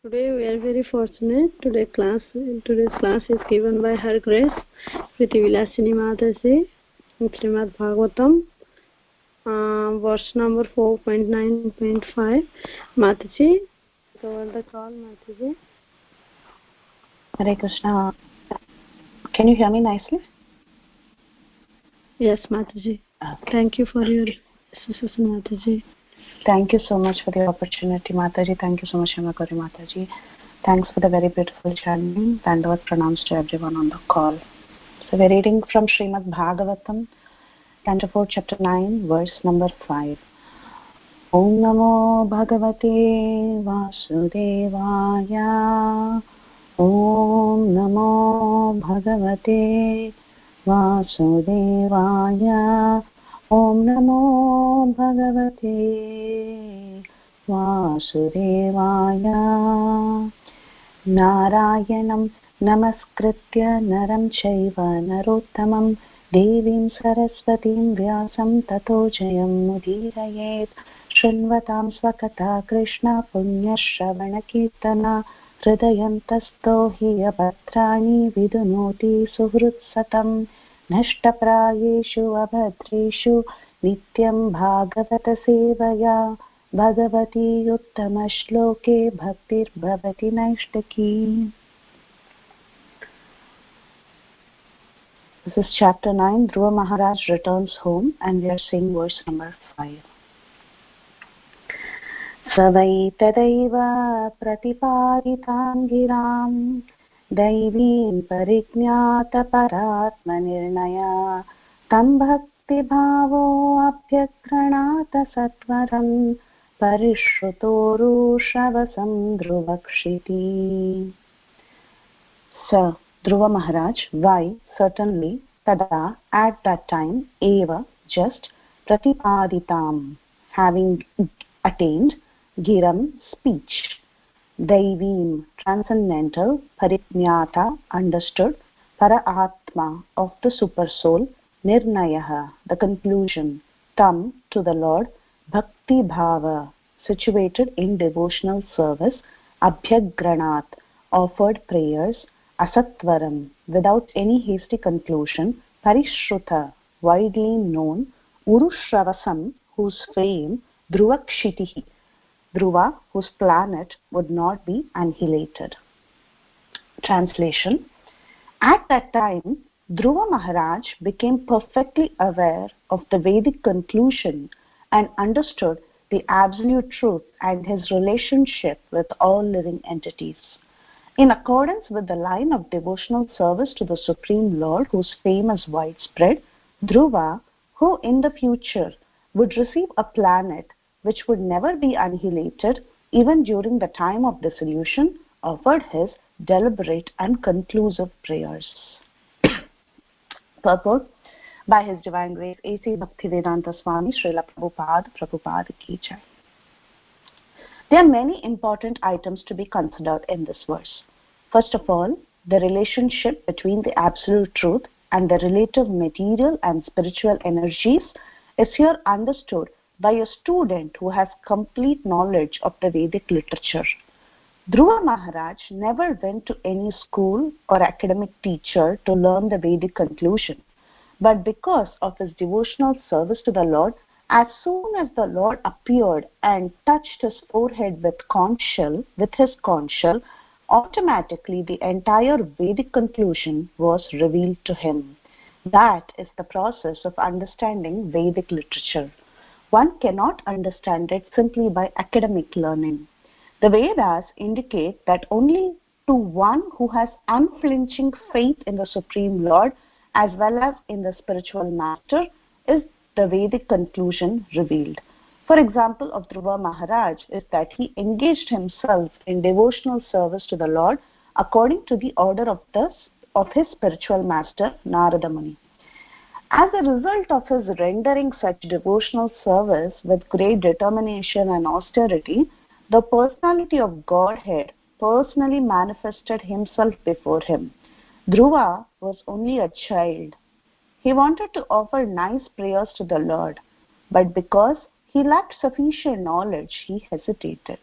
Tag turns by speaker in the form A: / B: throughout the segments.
A: Today we are very fortunate. Today's class is given by Her Grace Preethi Vilasini Mataji in Srimad Bhagavatam, verse number 4.9.5. Mataji, over the call, Mataji.
B: Hare Krishna. Can you hear me nicely?
A: Yes, Mataji.
B: Okay.
A: Thank you for your assistance, Mataji.
B: Thank you so much for the opportunity, Mataji. Thank you so much, Shamakari Mataji. Thanks for the very beautiful chanting. Dandavat pranams to everyone on the call. So we're reading from Srimad Bhagavatam, Canto 4, Chapter 9, verse number 5. Om Namo Bhagavate Vasudevaya. Om Namo Bhagavate Vasudevaya. Om Namo Bhagavate Vasudevaya. Narayanam Namaskritya Naram Chaiva Narottamam Devim Saraswatim Vyasam Tato Jayam Mudirayet Shrinvatam Swakata Krishna Punya Shravana Kirtana Hridayantasto Hiya Bhatrani Vidunoti Suhrut Satam Nashtaprayeshu Abhadreshu Nityam Bhagavata Sevaya Bhagavati Uttama Shloke Bhaktir Bhavati Naishtaki. This is chapter 9. Dhruva Maharaj returns home and we are seeing verse number 5. Savai tadaiva pratiparitam giram Daivim pariknyata paratma nirnaya Tam bhakti bhavo abhyakranata satvaram Parishrutoru shavasam dhruvakshiti. Sir Dhruva Maharaj, why? Certainly, tada, at that time, eva, just, pratipaditam, having attained, giram, speech, daivim, transcendental, pariknyata, understood, para-atma, of the super soul, nirnayaha, the conclusion, tam, to the Lord, bhakti bhava, situated in devotional service, abhyagranat, offered prayers, asatvaram, without any hasty conclusion, parishruta, widely known, urushravasam, whose fame, dhruvakshitihi, dhruva, whose planet would not be annihilated. Translation. At that time, Dhruva Maharaj became perfectly aware of the Vedic conclusion and understood the absolute truth and his relationship with all living entities. In accordance with the line of devotional service to the Supreme Lord, whose fame is widespread, Dhruva, who in the future would receive a planet which would never be annihilated even during the time of dissolution, offered his deliberate and conclusive prayers. Purport. By His Divine Grace, A.C. Bhaktivedanta Swami Srila Prabhupada Ki Jai. There are many important items to be considered in this verse. First of all, the relationship between the absolute truth and the relative material and spiritual energies is here understood by a student who has complete knowledge of the Vedic literature. Dhruva Maharaj never went to any school or academic teacher to learn the Vedic conclusion, but because of his devotional service to the Lord, as soon as the Lord appeared and touched his forehead with his conch shell, automatically the entire Vedic conclusion was revealed to him. That is the process of understanding Vedic literature. One cannot understand it simply by academic learning. The Vedas indicate that only to one who has unflinching faith in the Supreme Lord as well as in the spiritual master is the Vedic conclusion revealed. For example of Dhruva Maharaj is that he engaged himself in devotional service to the Lord according to the order of his spiritual master Narada Muni. As a result of his rendering such devotional service with great determination and austerity, the personality of Godhead personally manifested himself before him. Dhruva was only a child. He wanted to offer nice prayers to the Lord, but because he lacked sufficient knowledge, he hesitated.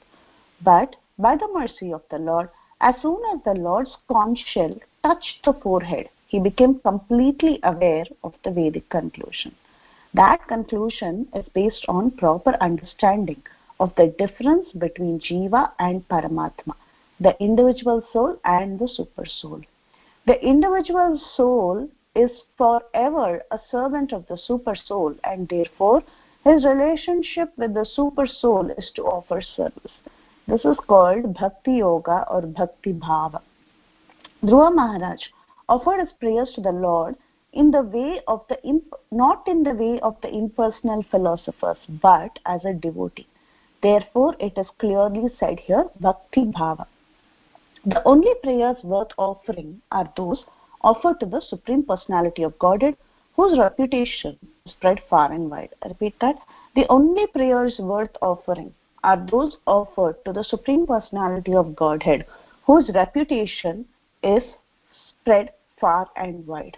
B: But By the mercy of the Lord, as soon as the Lord's conch shell touched the forehead, he became completely aware of the Vedic conclusion. That conclusion is based on proper understanding of the difference between Jiva and Paramatma, the individual soul and the super soul. The individual soul is forever a servant of the super soul, and therefore his relationship with the super soul is to offer service. This is called Bhakti Yoga or Bhakti Bhava. Dhruva Maharaj offered his prayers to the Lord in the way of not in the way of the impersonal philosophers, but as a devotee. Therefore, it is clearly said here, Bhakti Bhava. The only prayers worth offering are those offered to the Supreme Personality of Godhead, whose reputation is spread far and wide. I repeat that. The only prayers worth offering are those offered to the Supreme Personality of Godhead, whose reputation is spread far and wide.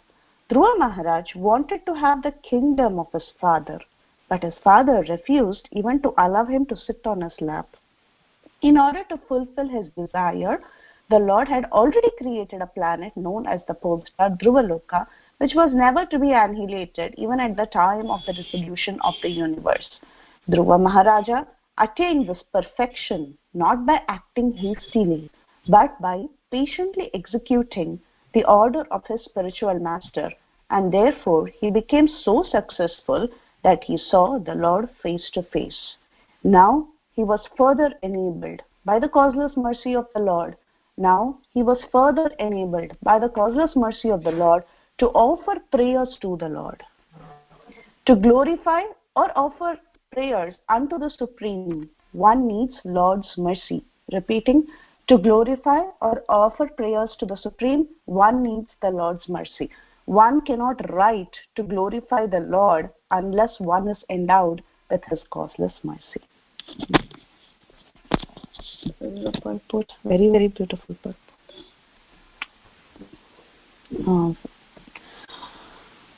B: Dhruva Maharaj wanted to have the kingdom of his father, but his father refused even to allow him to sit on his lap. In order to fulfill his desire, the Lord had already created a planet known as the pole star Dhruvaloka, which was never to be annihilated even at the time of the dissolution of the universe. Dhruva Maharaja attained this perfection not by acting hastily, but by patiently executing the order of his spiritual master, and therefore he became so successful that he saw the Lord face to face. Now he was further enabled by the causeless mercy of the Lord. Now he was further enabled by the causeless mercy of the Lord to offer prayers to the Lord. To glorify or offer prayers unto the Supreme, one needs Lord's mercy. Repeating, to glorify or offer prayers to the Supreme, one needs the Lord's mercy. One cannot write to glorify the Lord unless one is endowed with his causeless mercy. This is a purport, very, very beautiful purport.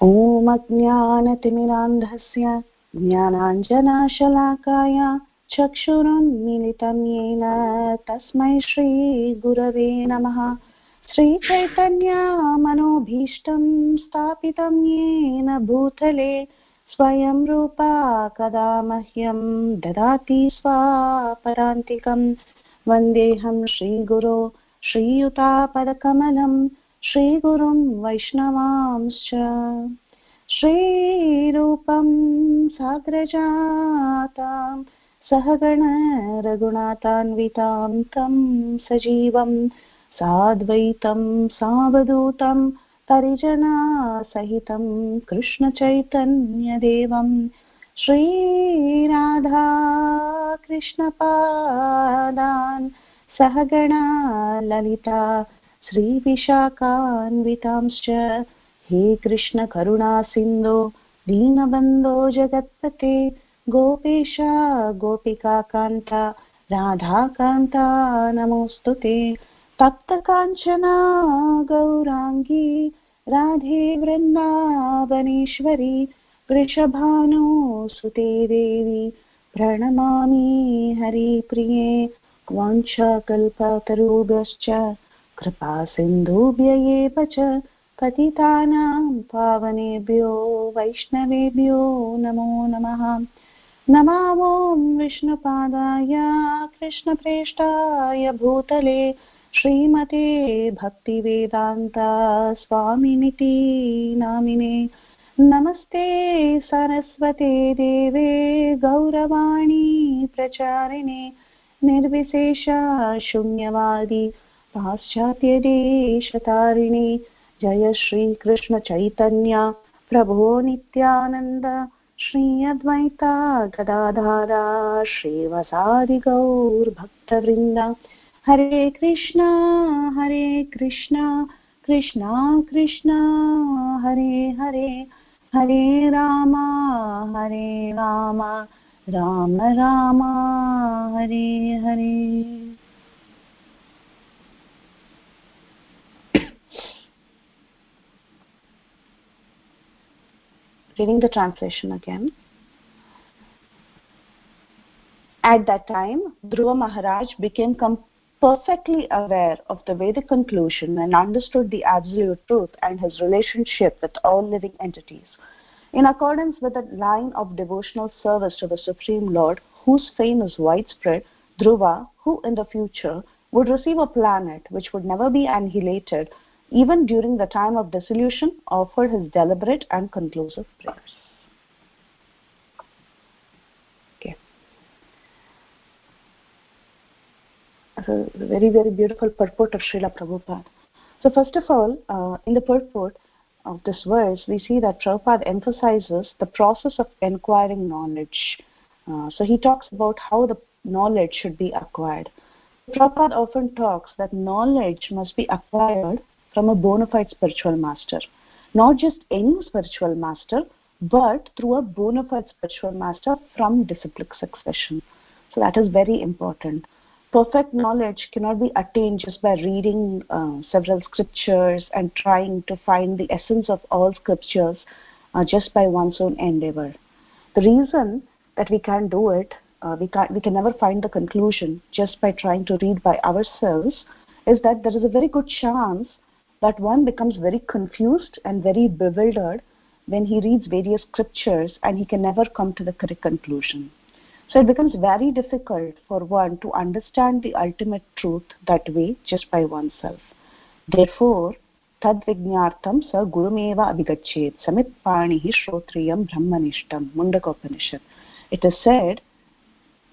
B: Om Ajnanatimirandhasya Jnananjanashalakaya Chakshurunmilitam Yena Tasmai Shri Gurave Namaha. Shri Chaitanya Manobhishtam Stapitam Yena Bhutale Swayam Rupa Kada Mahyam Dadati Swaparantikam. Vandeham Shri Guru Shri Yuta Padakamalam Shri Gurum Vaishnavamscha. Shri Rupam Sagrajatam Sahagana Raghunatanvitam Tam Sajivam Sadvaitam Savadutam Parijana Sahitam Krishna Chaitanya Devam Shri Radha Krishna Padan Sahagana Lalita Shri Vishakhanvitamscha. He Krishna Karuna Sindhu Deenabandho Jagatpate Gopesha Gopika Kanta Radha Kanta Namostute Tapta Kanchana Gaurangi Radhe Vrindavaneshwari Vrishabhanu Sute Devi Pranamami Hari Priye Vancha Kalpa Tarubhascha Kripa Sindhubhya eva cha Patitanam Pavanebhyo Vaishnavebhyo Namo Namaha. Namo Vishnupadaya Krishna Preshtaya Bhutale Srimate Bhaktivedanta Swaminiti Namine. Namaste Saraswate Deve Gauravani Pracharine Nirvisesha Shunyavadi Paschatya Deshatarine. Jaya Shri Krishna Chaitanya Prabhu Nityananda Shri Advaita Gadadhara Shri Vasadi Gaur Bhaktavrinda. Hare Krishna Krishna Krishna Hare Hare Hare Rama Rama Rama Hare Hare. Reading the translation again. At that time, Dhruva Maharaj became perfectly aware of the Vedic conclusion and understood the absolute truth and his relationship with all living entities. In accordance with the line of devotional service to the Supreme Lord, whose fame is widespread, Dhruva, who in the future would receive a planet which would never be annihilated, even during the time of dissolution, offered his deliberate and conclusive prayers. Okay. So, a very, very beautiful purport of Srila Prabhupada. So, first of all, in the purport of this verse, we see that Prabhupada emphasizes the process of acquiring knowledge. So he talks about how the knowledge should be acquired. Prabhupada often talks that knowledge must be acquired from a bona fide spiritual master. Not just any spiritual master, but through a bona fide spiritual master from disciplic succession. So that is very important. Perfect knowledge cannot be attained just by reading several scriptures and trying to find the essence of all scriptures just by one's own endeavor. The reason that we can't do it, we can never find the conclusion just by trying to read by ourselves, is that there is a very good chance that one becomes very confused and very bewildered when he reads various scriptures and he can never come to the correct conclusion. So it becomes very difficult for one to understand the ultimate truth that way just by oneself. Therefore, tad vijnartam sa gurumeva abhigachet samit panihi shrotriyam brahmanishtam Mundakopanishad. It is said,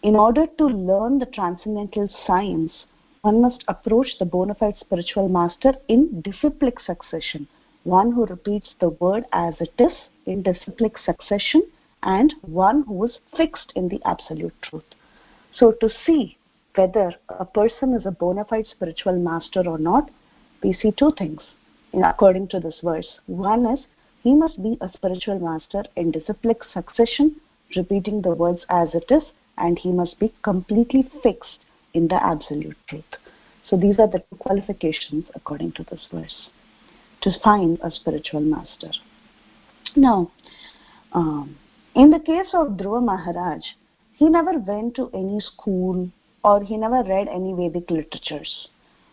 B: in order to learn the transcendental science, one must approach the bona fide spiritual master in disciplic succession, one who repeats the word as it is in disciplic succession, and one who is fixed in the absolute truth. So to see whether a person is a bona fide spiritual master or not, we see two things according to this verse. One is, he must be a spiritual master in disciplic succession, repeating the words as it is, and he must be completely fixed in the absolute truth. So these are the two qualifications according to this verse to find a spiritual master. Now, in the case of Dhruva Maharaj, he never went to any school or he never read any Vedic literatures.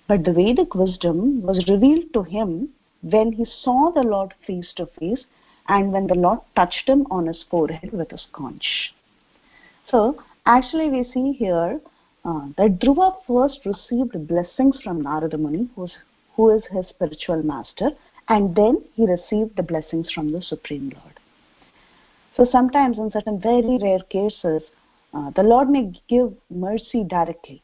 B: But the Vedic wisdom was revealed to him when he saw the Lord face to face and when the Lord touched him on his forehead with his conch. So, actually we see here that Dhruva first received blessings from Narada Muni, who is his spiritual master, and then he received the blessings from the Supreme Lord. So sometimes in certain very rare cases, the Lord may give mercy directly.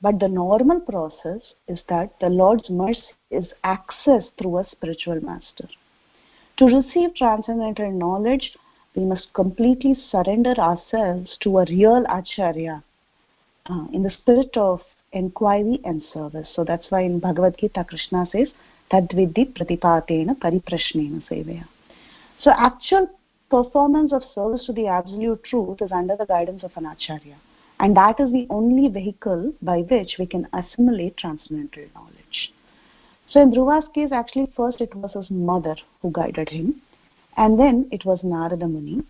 B: But the normal process is that the Lord's mercy is accessed through a spiritual master. To receive transcendental knowledge, we must completely surrender ourselves to a real Acharya in the spirit of inquiry and service. So that's why in Bhagavad Gita, Krishna says, Tadvidhi pratipatena pariprashnena seveya. So actual performance of service to the absolute truth is under the guidance of an Acharya. And that is the only vehicle by which we can assimilate transcendental knowledge. So in Dhruva's case, actually first it was his mother who guided him. And then it was Narada Muni.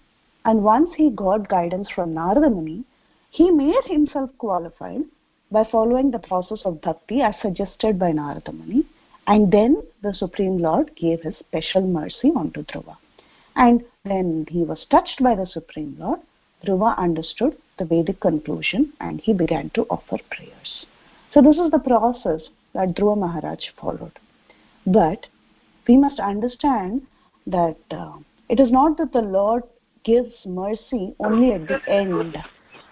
B: And once he got guidance from Narada Muni, he made himself qualified by following the process of bhakti as suggested by Narada Muni. And then the Supreme Lord gave his special mercy onto Dhruva. And when he was touched by the Supreme Lord, Dhruva understood the Vedic conclusion and he began to offer prayers. So this is the process that Dhruva Maharaj followed. But we must understand that it is not that the Lord gives mercy only at the end.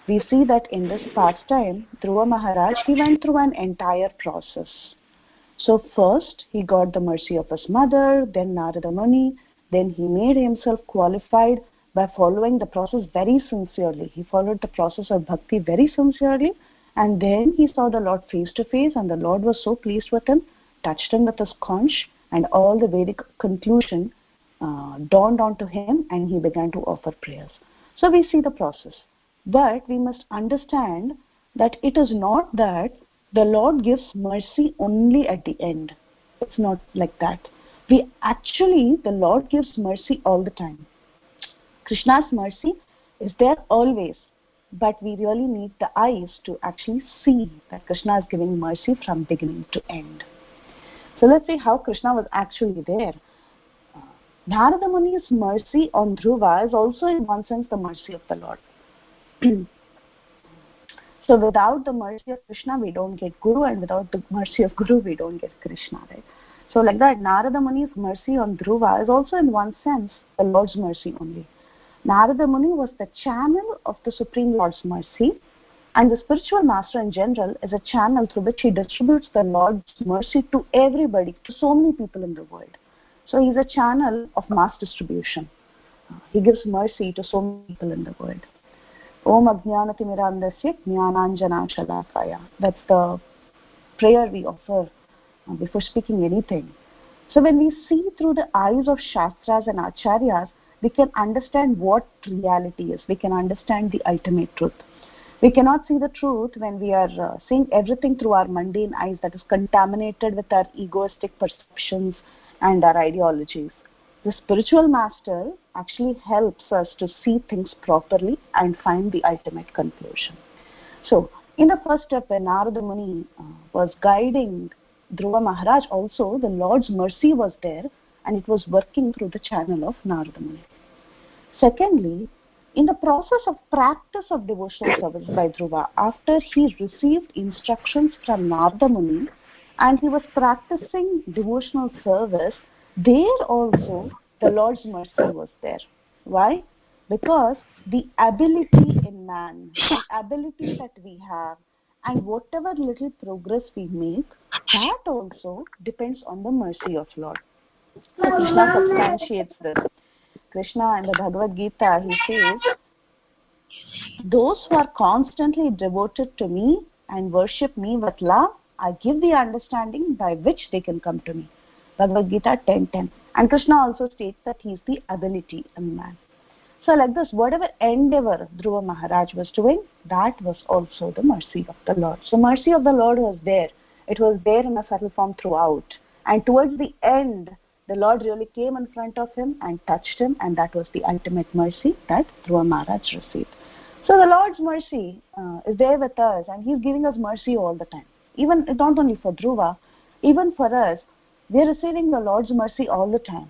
B: We see that in this pastime, Dhruva Maharaj, he went through an entire process. So first, he got the mercy of his mother, then Narada Muni, then he made himself qualified by following the process very sincerely. He followed the process of bhakti very sincerely, and then he saw the Lord face to face, and the Lord was so pleased with him, touched him with his conch, and all the Vedic conclusion dawned onto him, and he began to offer prayers. So we see the process. But we must understand that it is not that the Lord gives mercy only at the end. It's not like that. The Lord gives mercy all the time. Krishna's mercy is there always. but we really need the eyes to actually see that Krishna is giving mercy from beginning to end. So let's see how Krishna was actually there. Narada Muni's mercy on Dhruva is also in one sense the mercy of the Lord. So without the mercy of Krishna, we don't get Guru, and without the mercy of Guru, we don't get Krishna, right? So like that, Narada Muni's mercy on Dhruva is also in one sense the Lord's mercy only. Narada Muni was the channel of the Supreme Lord's mercy, and the spiritual master in general is a channel through which he distributes the Lord's mercy to everybody, to so many people in the world. So he's a channel of mass distribution. He gives mercy to so many people in the world. Om Ajnanatimirandasya Jnananjana Shalakaya. That's the prayer we offer before speaking anything. So when we see through the eyes of Shastras and Acharyas, we can understand what reality is. We can understand the ultimate truth. We cannot see the truth when we are seeing everything through our mundane eyes that is contaminated with our egoistic perceptions and our ideologies. The spiritual master actually helps us to see things properly and find the ultimate conclusion. So, in the first step, when Narada Muni was guiding Dhruva Maharaj, also the Lord's mercy was there, and it was working through the channel of Narada Muni. Secondly, in the process of practice of devotional service by Dhruva, after he received instructions from Narada Muni and he was practicing devotional service, there also the Lord's mercy was there. Why? Because the ability in man, the ability that we have, and whatever little progress we make, that also depends on the mercy of Lord. So Krishna substantiates this. Krishna in the Bhagavad Gita, he says, those who are constantly devoted to me and worship me with love, I give the understanding by which they can come to me. Bhagavad Gita 10:10. And Krishna also states that he is the ability in man. So like this, whatever endeavor Dhruva Maharaj was doing, that was also the mercy of the Lord. So mercy of the Lord was there. It was there in a subtle form throughout. And towards the end, the Lord really came in front of him and touched him, and that was the ultimate mercy that Dhruva Maharaj received. So the Lord's mercy is there with us, and he's giving us mercy all the time. Even not only for Dhruva, even for us, we are receiving the Lord's mercy all the time.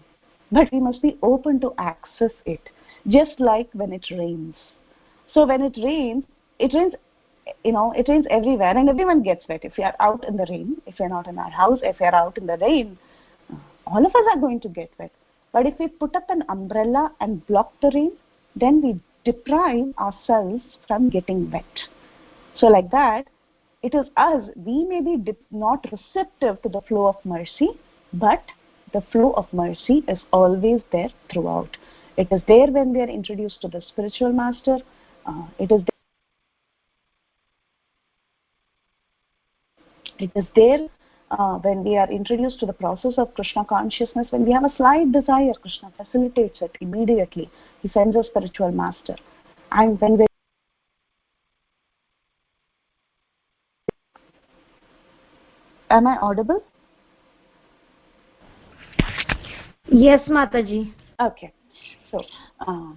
B: But we must be open to access it, just like when it rains. So when it rains, it rains everywhere, and everyone gets wet. If we are out in the rain, if we are not in our house, if we are out in the rain, all of us are going to get wet. But if we put up an umbrella and block the rain, then we deprive ourselves from getting wet. So like that, it is us, we may be not receptive to the flow of mercy, but the flow of mercy is always there throughout. It is there when we are introduced to the spiritual master. It is there when we are introduced to the process of Krishna consciousness. When we have a slight desire, Krishna facilitates it immediately. He sends a spiritual master. And when we Am I audible?
C: Yes, Mataji.
B: Okay. So,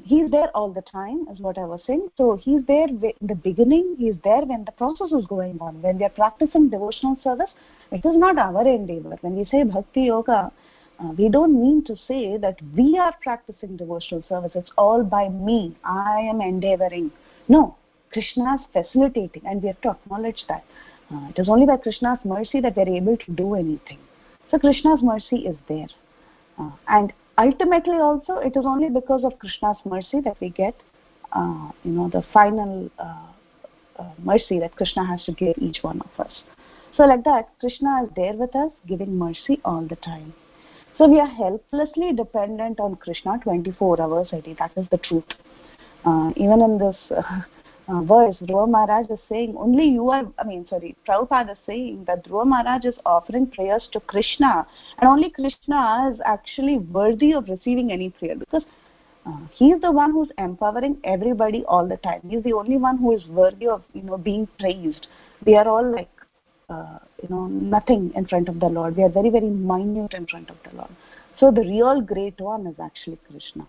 B: he's there all the time, is what I was saying. So, he's there in the beginning, he's there when the process is going on. When we are practicing devotional service, it is not our endeavor. When we say Bhakti Yoga, we don't mean to say that we are practicing devotional service. It's all by me. I am endeavoring. No, Krishna is facilitating, and we have to acknowledge that. It is only by Krishna's mercy that we are able to do anything. So, Krishna's mercy is there. And ultimately also, it is only because of Krishna's mercy that we get, the final mercy that Krishna has to give each one of us. So like that, Krishna is there with us, giving mercy all the time. So we are helplessly dependent on Krishna 24 hours a day. That is the truth. Even in this verse, Dhruva Maharaj is saying, Prabhupada is saying that Dhruva Maharaj is offering prayers to Krishna, and only Krishna is actually worthy of receiving any prayer, because he is the one who is empowering everybody all the time. He is the only one who is worthy of being praised. We are all like nothing in front of the Lord. We are very, very minute in front of the Lord. So the real great one is actually Krishna.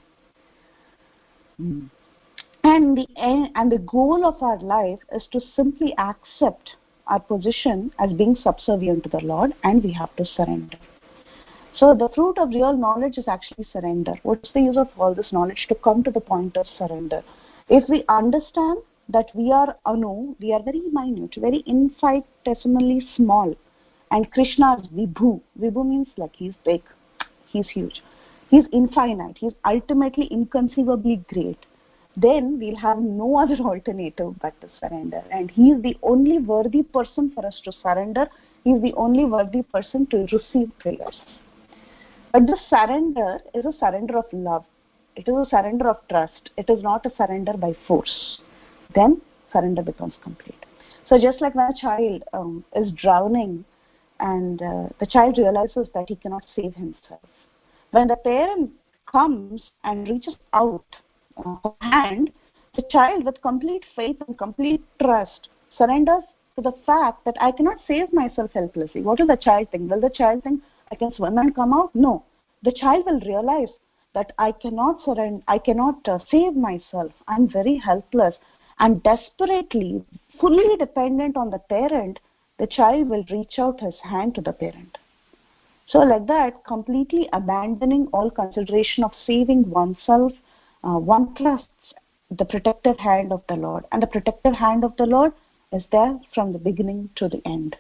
B: And the goal of our life is to simply accept our position as being subservient to the Lord, and we have to surrender. So the fruit of real knowledge is actually surrender. What's the use of all this knowledge to come to the point of surrender? If we understand that we are Anu, we are very minute, very infinitesimally small, and Krishna is Vibhu. Vibhu means like he's big, he's huge, he's infinite, he's ultimately inconceivably great. Then we'll have no other alternative but to surrender. And he is the only worthy person for us to surrender. He is the only worthy person to receive prayers. But the surrender is a surrender of love. It is a surrender of trust. It is not a surrender by force. Then surrender becomes complete. So just like when a child is drowning and the child realizes that he cannot save himself, when the parent comes and reaches out her hand, the child with complete faith and complete trust surrenders to the fact that I cannot save myself helplessly. What will the child think? Will the child think I can swim and come out? No. The child will realize that I cannot surrender, I cannot save myself. I'm very helpless and desperately, fully dependent on the parent. The child will reach out his hand to the parent. So like that, completely abandoning all consideration of saving oneself, one trusts the protective hand of the Lord. And the protective hand of the Lord is there from the beginning to the end.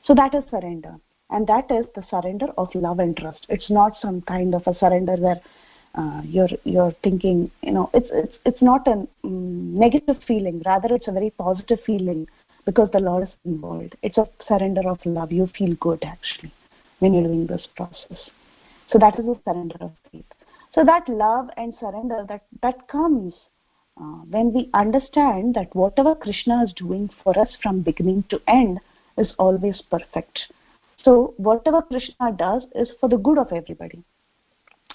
B: So that is surrender. And that is the surrender of love and trust. It's not some kind of a surrender where you're thinking, it's not a negative feeling. Rather, it's a very positive feeling because the Lord is involved. It's a surrender of love. You feel good actually when you're doing this process. So that is a surrender of faith. So that love and surrender that comes when we understand that whatever Krishna is doing for us from beginning to end is always perfect. So whatever Krishna does is for the good of everybody.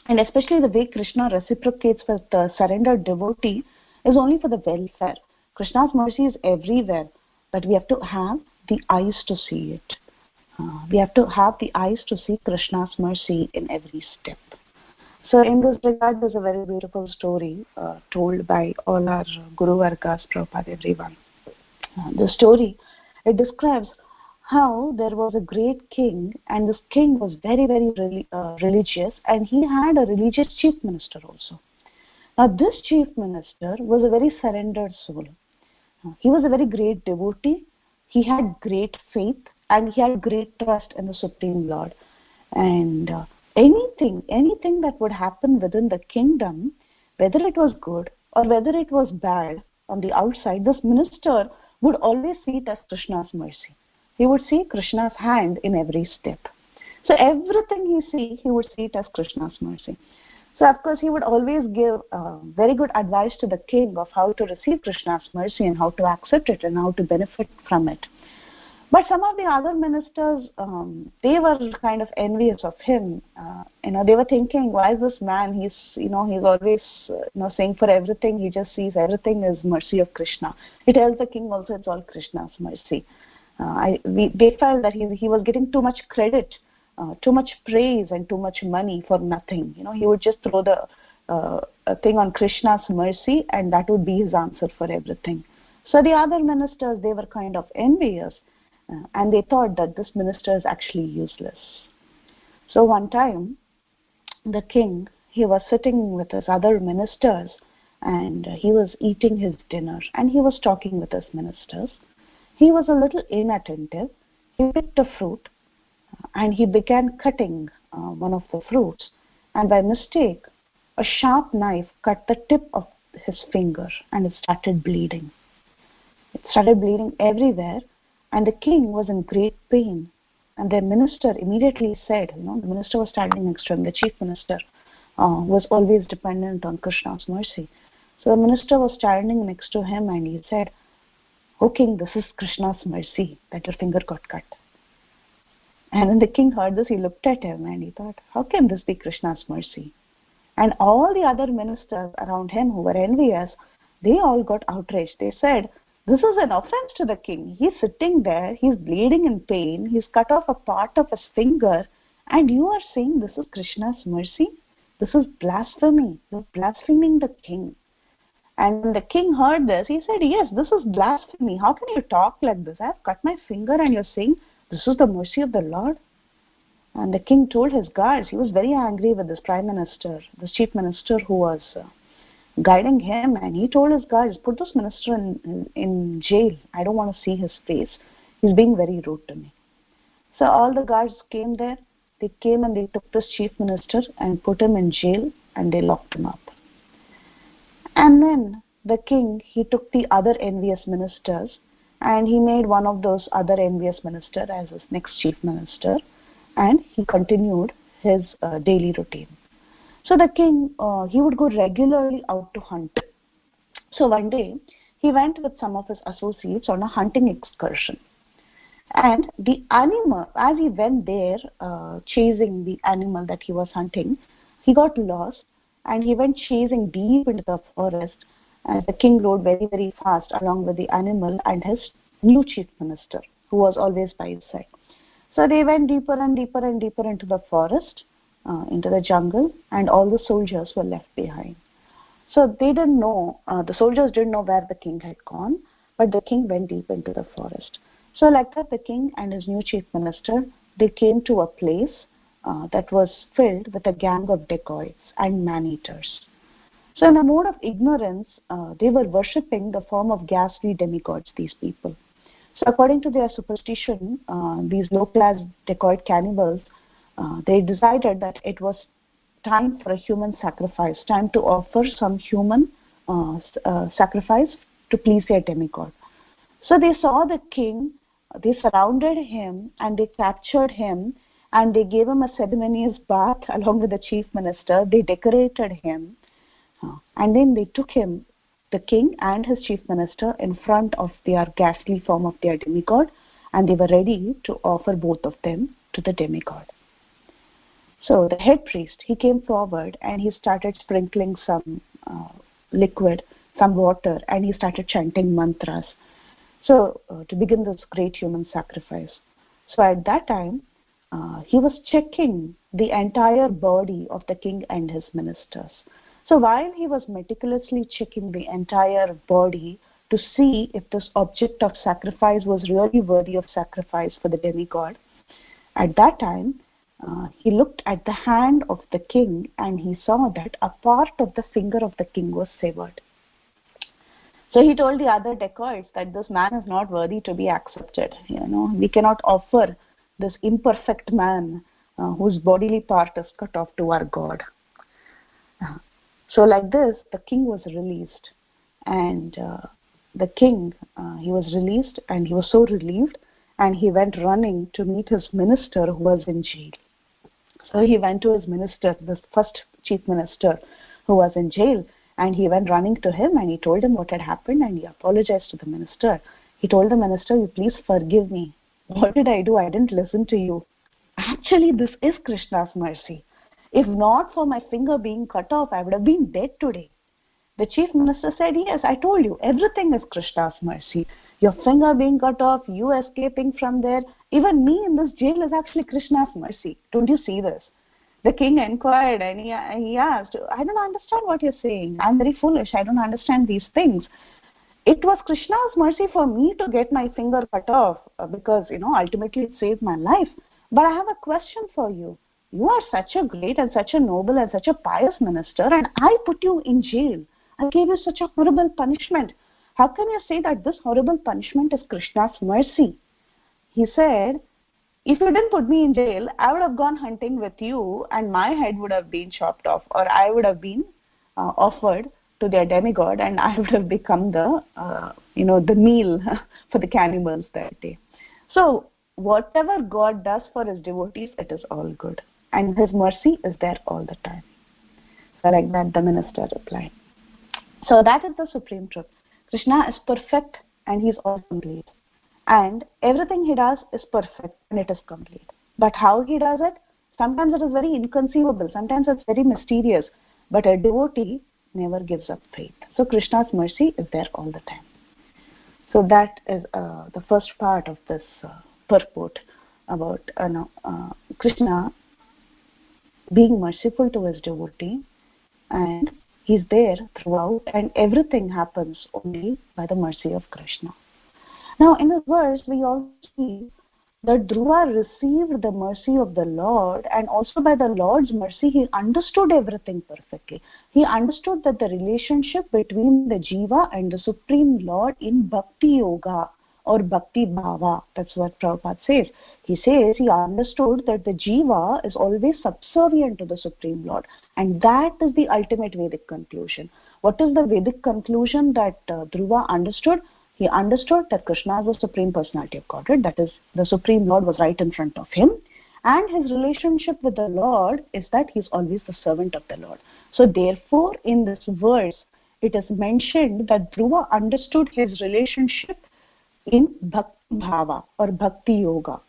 B: And especially the way Krishna reciprocates with the surrendered devotee is only for the welfare. Krishna's mercy is everywhere, but we have to have the eyes to see it. We have to have the eyes to see Krishna's mercy in every step. So in this regard, there's a very beautiful story told by all our Guru Vargas, Prabhupada, everyone. The story, it describes how there was a great king, and this king was very, very religious, and he had a religious chief minister also. Now this chief minister was a very surrendered soul. He was a very great devotee, he had great faith, and he had great trust in the Supreme Lord. And anything that would happen within the kingdom, whether it was good or whether it was bad on the outside, this minister would always see it as Krishna's mercy. He would see Krishna's hand in every step. So everything he see, he would see it as Krishna's mercy. So of course he would always give very good advice to the king of how to receive Krishna's mercy and how to accept it and how to benefit from it. But some of the other ministers, they were kind of envious of him. They were thinking, why is this man? He's always saying for everything. He just sees everything as mercy of Krishna. He tells the king also it's all Krishna's mercy. They felt that he was getting too much credit, too much praise, and too much money for nothing. He would just throw the thing on Krishna's mercy, and that would be his answer for everything. So the other ministers, they were kind of envious. And they thought that this minister is actually useless. So one time, the king, he was sitting with his other ministers and he was eating his dinner and he was talking with his ministers. He was a little inattentive. He picked a fruit and he began cutting one of the fruits, and by mistake, a sharp knife cut the tip of his finger and it started bleeding. It started bleeding everywhere. And the king was in great pain. And the minister immediately said, the minister was standing next to him, the chief minister was always dependent on Krishna's mercy. So the minister was standing next to him and he said, "Oh king, this is Krishna's mercy that your finger got cut." And when the king heard this, he looked at him and he thought, how can this be Krishna's mercy? And all the other ministers around him who were envious, they all got outraged. They said, this is an offense to the king. He's sitting there, he's bleeding in pain, he's cut off a part of his finger, and you are saying this is Krishna's mercy? This is blasphemy. You're blaspheming the king. And when the king heard this, he said, yes, this is blasphemy. How can you talk like this? I have cut my finger and you're saying this is the mercy of the Lord? And the king told his guards, he was very angry with this prime minister, this chief minister who was guiding him, and he told his guards, put this minister in jail. I don't want to see his face. He's being very rude to me. So all the guards came there. They came and they took this chief minister and put him in jail, and they locked him up. And then the king, he took the other envious ministers and he made one of those other envious ministers as his next chief minister, and he continued his daily routine. So the king, he would go regularly out to hunt. So one day, he went with some of his associates on a hunting excursion. And the animal, as he went there, chasing the animal that he was hunting, he got lost and he went chasing deep into the forest. And the king rode very, very fast along with the animal and his new chief minister, who was always by his side. So they went deeper and deeper and deeper into the forest, into the jungle, and all the soldiers were left behind. So they didn't know, the soldiers didn't know where the king had gone, but the king went deep into the forest. So like that, the king and his new chief minister, they came to a place that was filled with a gang of dacoits and man-eaters. So in a mode of ignorance, they were worshipping the form of ghastly demigods, these people. So according to their superstition, these low-class dacoit cannibals, they decided that it was time for a human sacrifice, time to offer some human sacrifice to please their demigod. So they saw the king, they surrounded him and they captured him and they gave him a ceremonious bath along with the chief minister. They decorated him and then they took him, the king and his chief minister, in front of their ghastly form of their demigod, and they were ready to offer both of them to the demigod. So the head priest, he came forward and he started sprinkling some liquid, some water, and he started chanting mantras. So to begin this great human sacrifice. So at that time, he was checking the entire body of the king and his ministers. So while he was meticulously checking the entire body to see if this object of sacrifice was really worthy of sacrifice for the demigod, at that time, he looked at the hand of the king and he saw that a part of the finger of the king was severed. So he told the other dacoits that this man is not worthy to be accepted. We cannot offer this imperfect man whose bodily part is cut off to our God. So like this, the king was released. And the king, he was released and he was so relieved, and he went running to meet his minister who was in jail. So he went to his minister, the first chief minister who was in jail, and he went running to him and he told him what had happened and he apologized to the minister. He told the minister, you please forgive me. What did I do? I didn't listen to you. Actually, this is Krishna's mercy. If not for my finger being cut off, I would have been dead today. The chief minister said, yes, I told you, everything is Krishna's mercy. Your finger being cut off, you escaping from there, even me in this jail is actually Krishna's mercy. Don't you see this? The king inquired and he asked, I don't understand what you're saying. I'm very foolish. I don't understand these things. It was Krishna's mercy for me to get my finger cut off because, ultimately it saved my life. But I have a question for you. You are such a great and such a noble and such a pious minister, and I put you in jail. I gave you such a horrible punishment. How can you say that this horrible punishment is Krishna's mercy? He said, if you didn't put me in jail, I would have gone hunting with you and my head would have been chopped off, or I would have been offered to their demigod and I would have become the meal for the cannibals that day. So whatever God does for his devotees, it is all good. And his mercy is there all the time. So like that, the minister replied. So that is the supreme truth. Krishna is perfect and he is all complete. And everything he does is perfect and it is complete. But how he does it? Sometimes it is very inconceivable. Sometimes it's very mysterious. But a devotee never gives up faith. So Krishna's mercy is there all the time. So that is the first part of this purport about Krishna being merciful to his devotee and He's there throughout, and everything happens only by the mercy of Krishna. Now, in this verse, we also see that Dhruva received the mercy of the Lord, and also by the Lord's mercy, he understood everything perfectly. He understood that the relationship between the Jiva and the Supreme Lord in Bhakti Yoga or Bhakti Bhava, that's what Prabhupada says. He says he understood that the Jiva is always subservient to the Supreme Lord, and that is the ultimate Vedic conclusion. What is the Vedic conclusion that Dhruva understood? He understood that Krishna is the Supreme Personality of Godhead, that is, the Supreme Lord was right in front of him, and his relationship with the Lord is that he is always the servant of the Lord. So therefore, in this verse, it is mentioned that Dhruva understood his relationship in Bhakti Bhava or Bhakti Yoga.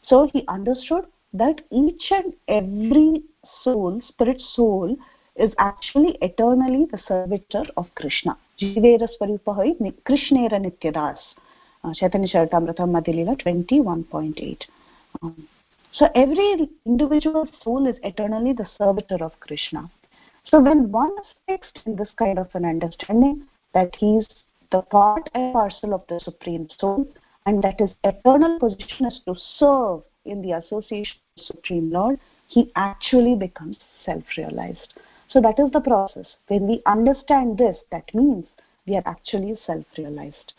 B: So he understood that each and every soul, spirit soul, is actually eternally the servitor of Krishna. Jivera Swarupahai Krishnera Nityadas. Chaitanya Charitamrita Madhya 21.8. So every individual soul is eternally the servitor of Krishna. So when one is fixed in this kind of an understanding that he is the part and parcel of the Supreme Soul, and that his eternal position is to serve in the association of the Supreme Lord, he actually becomes self-realized. So that is the process. When we understand this, that means we are actually self-realized.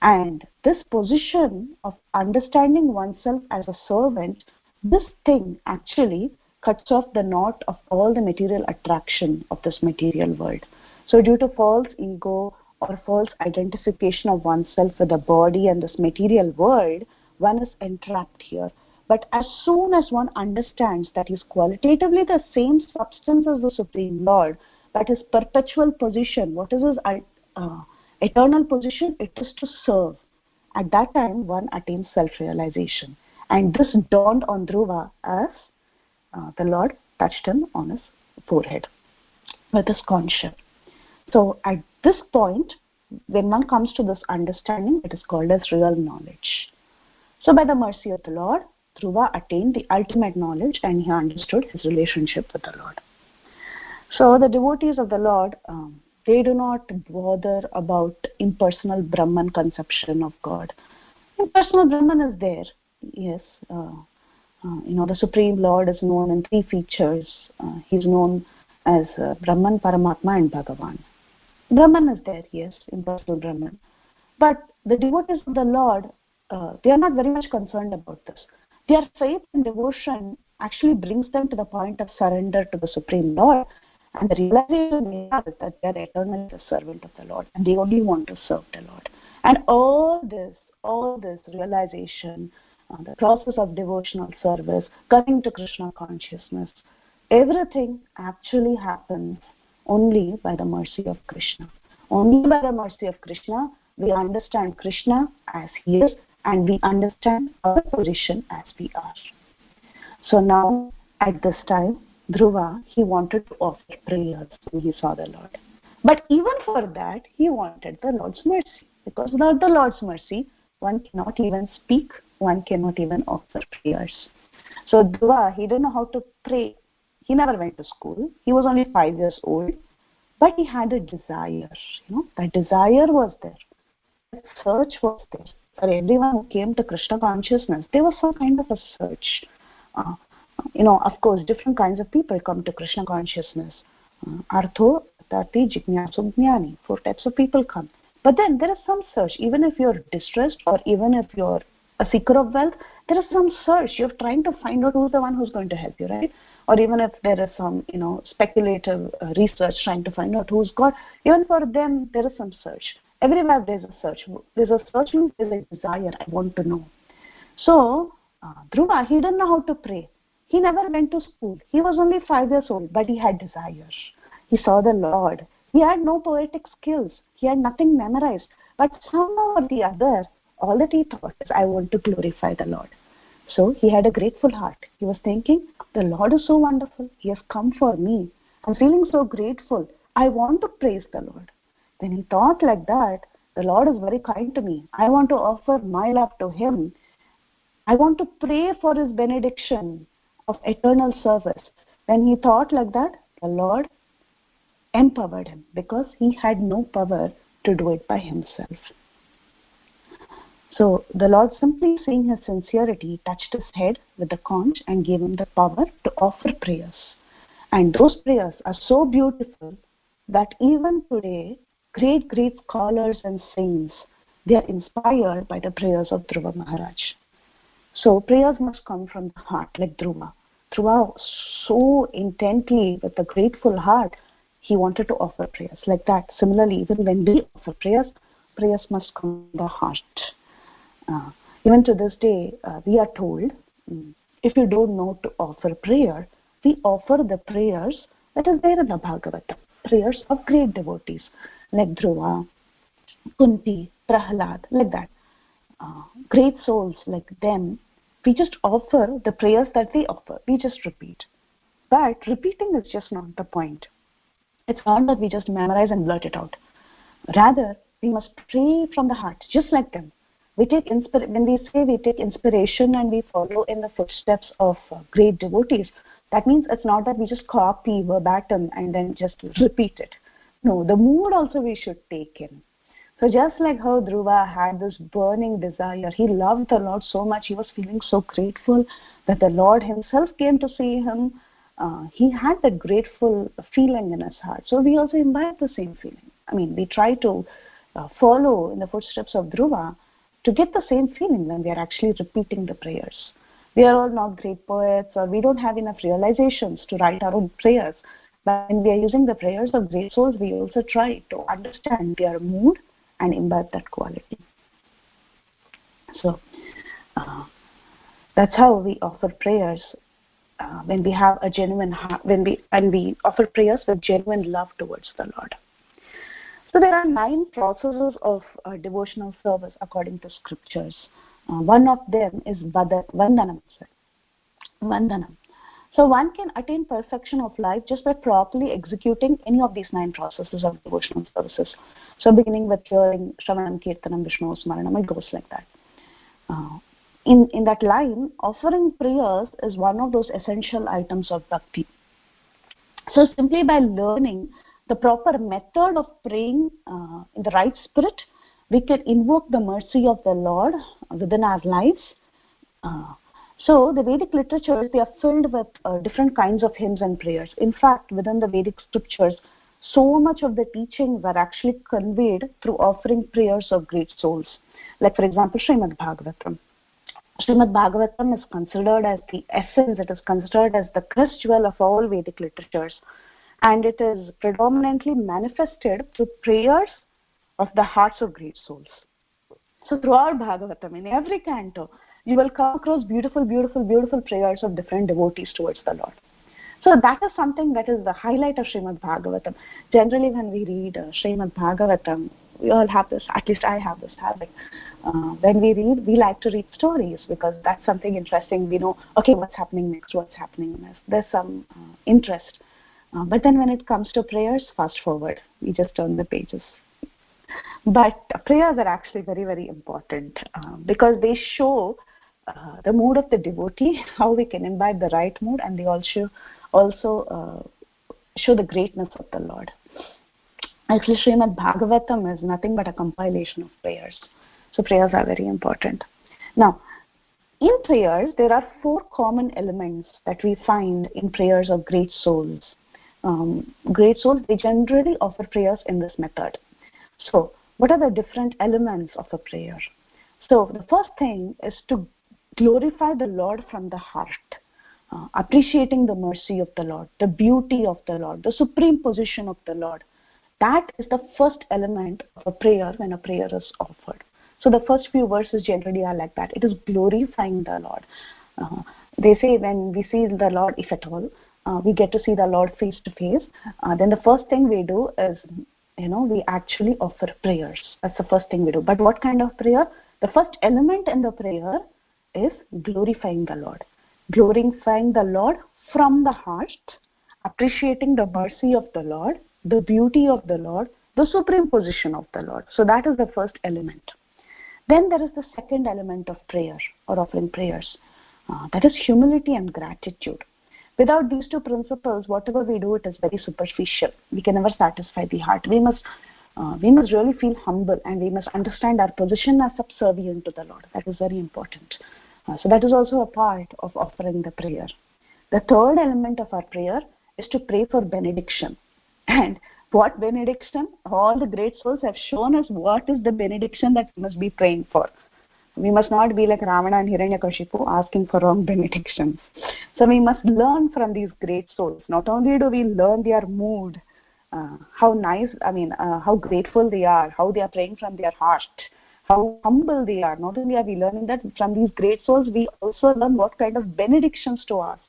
B: And this position of understanding oneself as a servant, this thing actually cuts off the knot of all the material attraction of this material world. So due to false ego or false identification of oneself with the body and this material world, one is entrapped here. But as soon as one understands that he is qualitatively the same substance as the Supreme Lord, but his perpetual position, what is his eternal position? It is to serve. At that time, one attains self-realization. And this dawned on Dhruva as the Lord touched him on his forehead with his conscience. So at this point, when one comes to this understanding, it is called as real knowledge. So by the mercy of the Lord, Dhruva attained the ultimate knowledge, and he understood his relationship with the Lord. So the devotees of the Lord, they do not bother about impersonal Brahman conception of God. Impersonal Brahman is there, yes. The Supreme Lord is known in three features. He's known as Brahman, Paramatma, and Bhagavan. Brahman is there, yes, impersonal Brahman. But the devotees of the Lord, they are not very much concerned about this. Their faith and devotion actually brings them to the point of surrender to the Supreme Lord, and the realization they have is that they are eternally the servant of the Lord, and they only want to serve the Lord. And all this realization, the process of devotional service, coming to Krishna consciousness, everything actually happens only by the mercy of Krishna. Only by the mercy of Krishna, we understand Krishna as he is, and we understand our position as we are. So now, at this time, Dhruva, he wanted to offer prayers when he saw the Lord. But even for that, he wanted the Lord's mercy. Because without the Lord's mercy, one cannot even speak, one cannot even offer prayers. So Dhruva, he didn't know how to pray. He never went to school. He was only 5 years old. But he had a desire. That desire was there. That search was there. For everyone who came to Krishna consciousness, there was some kind of a search. Of course, different kinds of people come to Krishna consciousness. Artho, Tati, Jignasu, Jnani. 4 types of people come. But then there is some search. Even if you're distressed or even if you're a seeker of wealth, there is some search. You're trying to find out who's the one who's going to help you, right? Or even if there is some, speculative research trying to find out who's God, even for them, there is some search. Everywhere there's a search. There's a search means there's a desire. I want to know. So, Dhruva, he didn't know how to pray. He never went to school. He was only 5 years old, but he had desire. He saw the Lord. He had no poetic skills. He had nothing memorized. But somehow or the other, all that he thought is, I want to glorify the Lord. So he had a grateful heart. He was thinking, the Lord is so wonderful. He has come for me. I'm feeling so grateful. I want to praise the Lord. When he thought like that, the Lord is very kind to me. I want to offer my love to him. I want to pray for his benediction of eternal service. When he thought like that, the Lord empowered him because he had no power to do it by himself. So the Lord, simply seeing his sincerity, touched his head with the conch and gave him the power to offer prayers. And those prayers are so beautiful that even today, great scholars and saints, they are inspired by the prayers of Dhruva Maharaj. So prayers must come from the heart, like Dhruva. Dhruva, so intently, with a grateful heart, he wanted to offer prayers. Like that, similarly, even when we offer prayers, prayers must come from the heart. Even to this day, we are told, if you don't know to offer prayer, we offer the prayers that is there in the Bhagavatam, prayers of great devotees, like Dhruva, Kunti, Prahlad, like that. Great souls like them, we just offer the prayers that they offer. We just repeat. But repeating is just not the point. It's not that we just memorize and blurt it out. Rather, we must pray from the heart, just like them. When we say we take inspiration and we follow in the footsteps of great devotees, that means it's not that we just copy verbatim and then just repeat it. No, the mood also we should take in. So just like how Dhruva had this burning desire, he loved the Lord so much, he was feeling so grateful that the Lord himself came to see him. He had that grateful feeling in his heart. So we also imbibe the same feeling. I mean, we try to follow in the footsteps of Dhruva to get the same feeling when we are actually repeating the prayers. We are all not great poets, or we don't have enough realizations to write our own prayers. But when we are using the prayers of great souls, we also try to understand their mood and imbibe that quality. So that's how we offer prayers when we have a genuine heart, when we offer prayers with genuine love towards the Lord. So there are 9 processes of devotional service according to scriptures. One of them is Vandanam. Vandanam. So one can attain perfection of life just by properly executing any of these 9 processes of devotional services. So beginning with hearing Shravanam, Kirtanam, Vishnu Smaranam, it goes like that. In that line, offering prayers is one of those essential items of bhakti. So simply by learning the proper method of praying in the right spirit, we can invoke the mercy of the Lord within our lives. So the Vedic literatures, they are filled with different kinds of hymns and prayers. In fact, within the Vedic scriptures, so much of the teachings are actually conveyed through offering prayers of great souls. Like for example, Srimad Bhagavatam. Srimad Bhagavatam is considered as the essence, it is considered as the crest jewel of all Vedic literatures. And it is predominantly manifested through prayers of the hearts of great souls. So throughout Bhagavatam, in every canto, you will come across beautiful prayers of different devotees towards the Lord. So that is something that is the highlight of Srimad Bhagavatam. Generally, when we read Srimad Bhagavatam, we all have this, at least I have this habit. When we read, we like to read stories because that's something interesting. We know, okay, what's happening next, There's some interest. But then when it comes to prayers, fast forward. We just turn the pages. But prayers are actually very important because they show the mood of the devotee, how we can imbibe the right mood, and they also show the greatness of the Lord. Actually, Srimad Bhagavatam is nothing but a compilation of prayers. So prayers are very important. Now, in prayers, there are 4 common elements that we find in prayers of great souls. Great souls, they generally offer prayers in this method. So, what are the different elements of a prayer? So, the first thing is to glorify the Lord from the heart, appreciating the mercy of the Lord, the beauty of the Lord, the supreme position of the Lord. That is the first element of a prayer when a prayer is offered. So, the first few verses generally are like that. It is glorifying the Lord. They say when we see the Lord, if at all, we get to see the Lord face to face, then the first thing we do is, we actually offer prayers. That's the first thing we do. But what kind of prayer? The first element in the prayer is glorifying the Lord. Glorifying the Lord from the heart, appreciating the mercy of the Lord, the beauty of the Lord, the supreme position of the Lord. So that is the first element. Then there is the second element of prayer or offering prayers. That is humility and gratitude. Without these two principles, whatever we do, it is very superficial. We can never satisfy the heart. We must really feel humble, and we must understand our position as subservient to the Lord. That is very important. So that is also a part of offering the prayer. The third element of our prayer is to pray for benediction. And what benediction? All the great souls have shown us what is the benediction that we must be praying for. We must not be like Ravana and Hiranyakashipu asking for wrong benedictions. So we must learn from these great souls. Not only do we learn their mood, how nice, how grateful they are, how they are praying from their heart, how humble they are. Not only are we learning that from these great souls, we also learn what kind of benedictions to ask.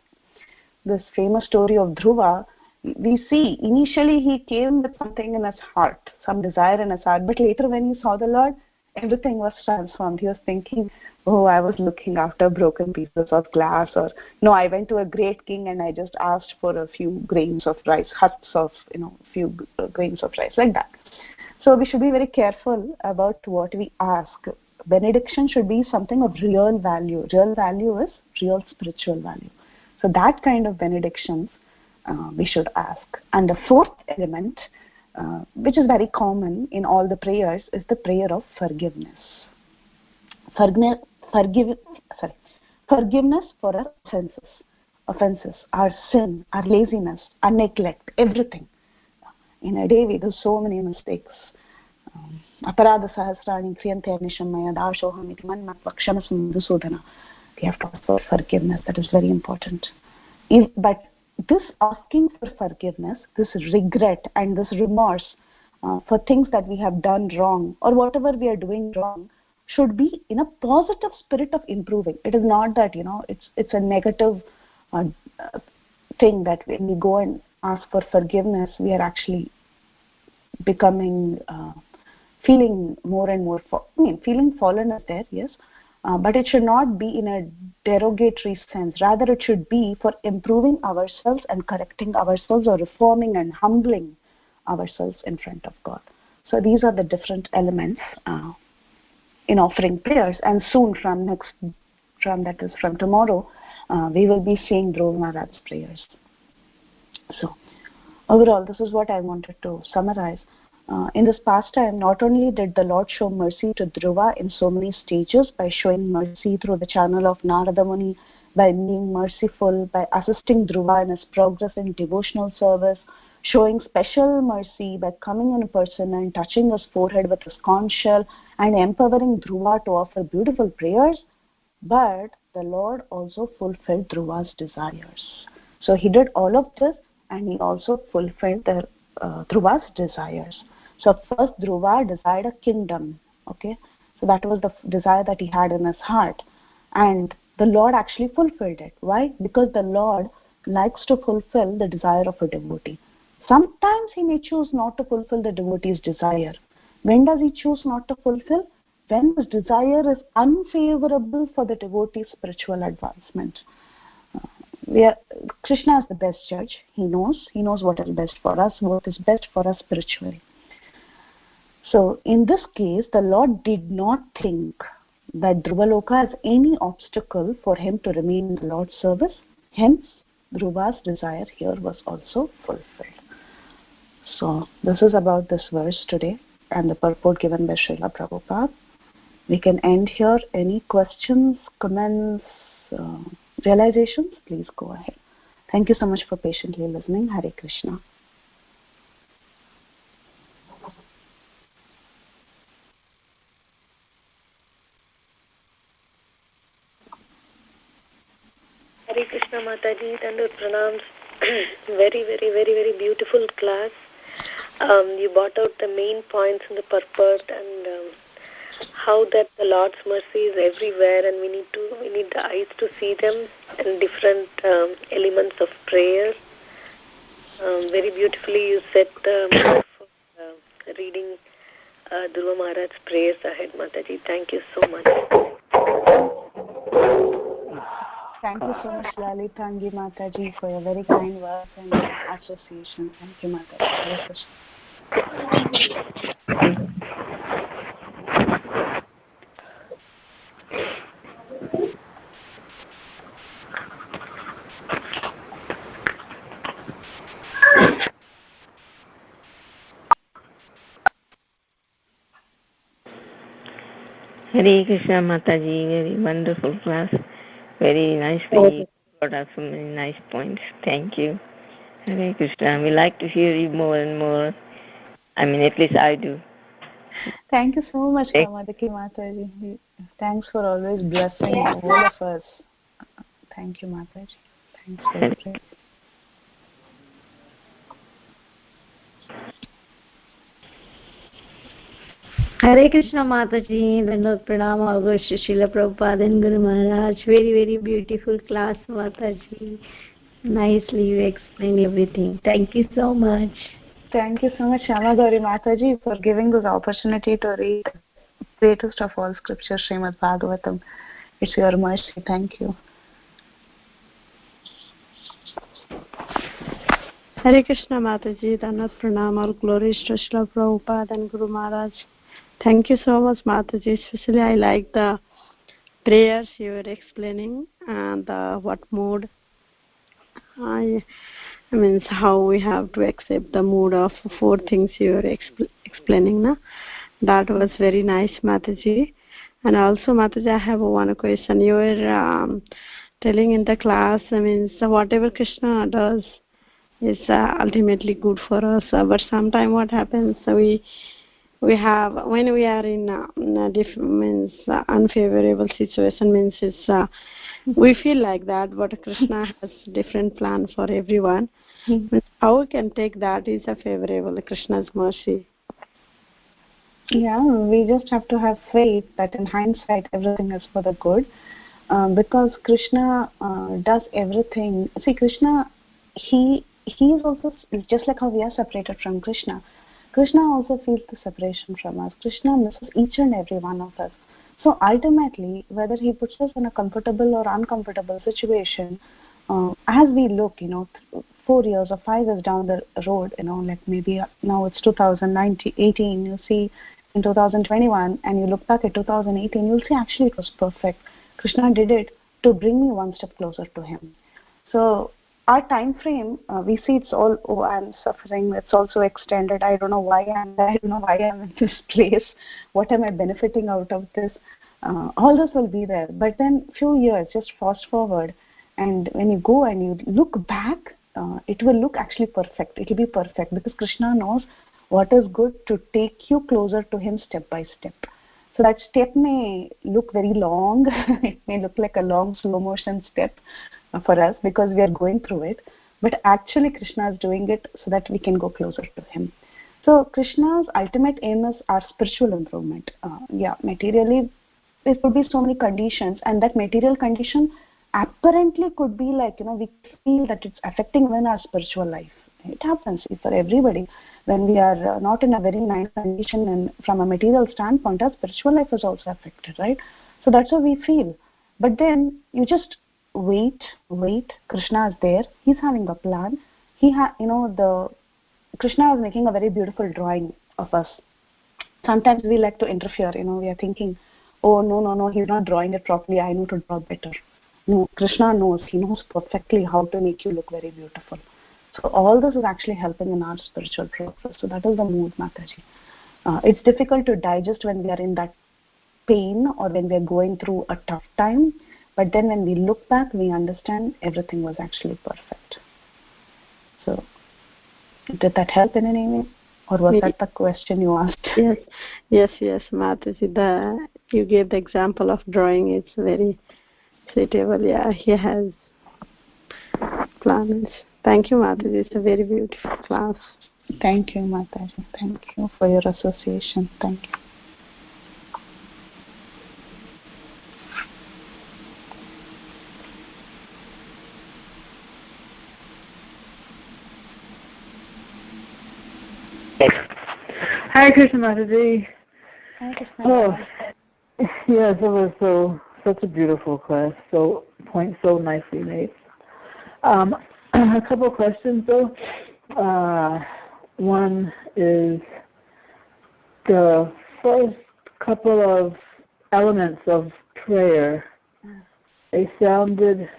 B: This famous story of Dhruva, we see initially he came with something in his heart, some desire in his heart, but later when he saw the Lord, everything was transformed. He was thinking, oh, I was looking after broken pieces of glass, or no, I went to a great king and I just asked for a few grains of rice, huts of, few grains of rice, like that. So we should be very careful about what we ask. Benediction should be something of real value. Real value is real spiritual value. So that kind of benedictions we should ask. And the fourth element, which is very common in all the prayers, is the prayer of forgiveness. Forgiveness for our offenses, our sin, our laziness, our neglect, everything. In a day we do so many mistakes. Aparada sahasrani kriyante anisham maya dashoham iti manmatva kshamas madhusudana. We have to ask for forgiveness. That is very important. But this asking for forgiveness, this regret and this remorse for things that we have done wrong or whatever we are doing wrong should be in a positive spirit of improving. It is not that, it's a negative thing that when we go and ask for forgiveness, we are actually becoming, feeling more and more, feeling fallen is there, yes, but it should not be in a derogatory sense. Rather, it should be for improving ourselves and correcting ourselves or reforming and humbling ourselves in front of God. So these are the different elements in offering prayers. And soon from tomorrow, we will be seeing Dhruva Maharaj's prayers. So overall, this is what I wanted to summarize. In this pastime, not only did the Lord show mercy to Dhruva in so many stages by showing mercy through the channel of Narada Muni, by being merciful, by assisting Dhruva in his progress in devotional service, showing special mercy by coming in person and touching his forehead with his conch shell and empowering Dhruva to offer beautiful prayers, but the Lord also fulfilled Dhruva's desires. So he did all of this and he also fulfilled Dhruva's desires. So first Dhruva desired a kingdom, okay? So that was the desire that he had in his heart. And the Lord actually fulfilled it. Why? Because the Lord likes to fulfill the desire of a devotee. Sometimes he may choose not to fulfill the devotee's desire. When does he choose not to fulfill? When his desire is unfavorable for the devotee's spiritual advancement. Krishna is the best judge. He knows what is best for us, what is best for us spiritually. So in this case, the Lord did not think that Dhruvaloka has any obstacle for him to remain in the Lord's service. Hence, Dhruva's desire here was also fulfilled. So this is about this verse today and the purport given by Srila Prabhupada. We can end here. Any questions, comments, realizations? Please go ahead. Thank you so much for patiently listening. Hare Krishna.
A: Hare Krishna Mataji, Tandur Pranams. Very, very, very, very beautiful class. You brought out the main points in the purport and how that the Lord's mercy is everywhere, and we need the eyes to see them and different elements of prayer. Very beautifully you set the mood for reading Dhruva Maharaj's prayers ahead, Mataji. Thank you so much.
B: Thank you so much, Lalitangi Mataji, for your very kind words and association. Thank you, Mataji. Hare Krishna.
D: Hare Krishna Mataji, very wonderful class. Very nicely brought up so many nice points. Thank you. Hare Krishna. We like to hear you more and more. I mean, at least I do.
B: Thank you so much, Kamadaki Mataji. Thanks for always blessing all of us. Thank you, Mataji. Thanks for everything.
C: Hare Krishna Mataji, Dandot Pranam, August Srila Prabhupada and Guru Maharaj. Very, very beautiful class, Mataji. Nicely you explained everything. Thank you so much.
B: Thank you so much, Shama Gauri Mataji, for giving this opportunity to read the greatest of all scriptures, Srimad Bhagavatam. It's your mercy. Thank you.
A: Hare Krishna Mataji, Danat Pranam, all glories to Srila Prabhupada and Guru Maharaj. Thank you so much, Mataji. Especially I like the prayers you were explaining and what mood. I mean, how we have to accept the mood of 4 things you were explaining. Na? That was very nice, Mataji. And also, Mataji, I have one question. You were telling in the class, I mean, so whatever Krishna does is ultimately good for us. But sometimes what happens, we have, when we are in unfavorable situation, means it's, we feel like that, but Krishna has different plan for everyone. How we can take that is a favorable Krishna's mercy?
B: Yeah, we just have to have faith that in hindsight everything is for the good, because Krishna does everything. See, Krishna, he is also, just like how we are separated from Krishna, Krishna also feels the separation from us. Krishna misses each and every one of us. So ultimately, whether he puts us in a comfortable or uncomfortable situation, as we look, 4 years or 5 years down the road, like maybe now it's 2018, you see in 2021, and you look back at 2018, you'll see actually it was perfect. Krishna did it to bring me one step closer to him. So our time frame, we see it's all, oh, I'm suffering, it's also extended, I don't know why I'm there, I don't know why I'm in this place, what am I benefiting out of this? All this will be there. But then few years, just fast forward, and when you go and you look back, it will look actually perfect. It will be perfect because Krishna knows what is good to take you closer to him step by step. So that step may look very long. It may look like a long slow motion step for us because we are going through it. But actually Krishna is doing it so that we can go closer to him. So Krishna's ultimate aim is our spiritual improvement. Materially there could be so many conditions, and that material condition apparently could be like, we feel that it's affecting even our spiritual life. It happens for everybody. When we are not in a very nice condition and from a material standpoint, our spiritual life is also affected, right? So that's how we feel. But then you just wait. Krishna is there. He's having a plan. Krishna is making a very beautiful drawing of us. Sometimes we like to interfere. We are thinking, oh no, he's not drawing it properly. I know to draw better. No, Krishna knows. He knows perfectly how to make you look very beautiful. So all this is actually helping in our spiritual progress. So that is the mood, Mataji. It's difficult to digest when we are in that pain or when we are going through a tough time. But then when we look back, we understand everything was actually perfect. So did that help in any way? Or was that the question you asked?
A: Yes, Mataji. You gave the example of drawing. It's very suitable. Yeah, he has plans. Thank you, Mataji. It's a very beautiful class.
B: Thank you, Mataji. Thank you for your association. Thank you.
E: Hare Krishna Mataji.
B: Hare Krishna.
E: Oh, yes, it was such a beautiful class. So points so nicely made. A couple of questions though. One is the first couple of elements of prayer. They sounded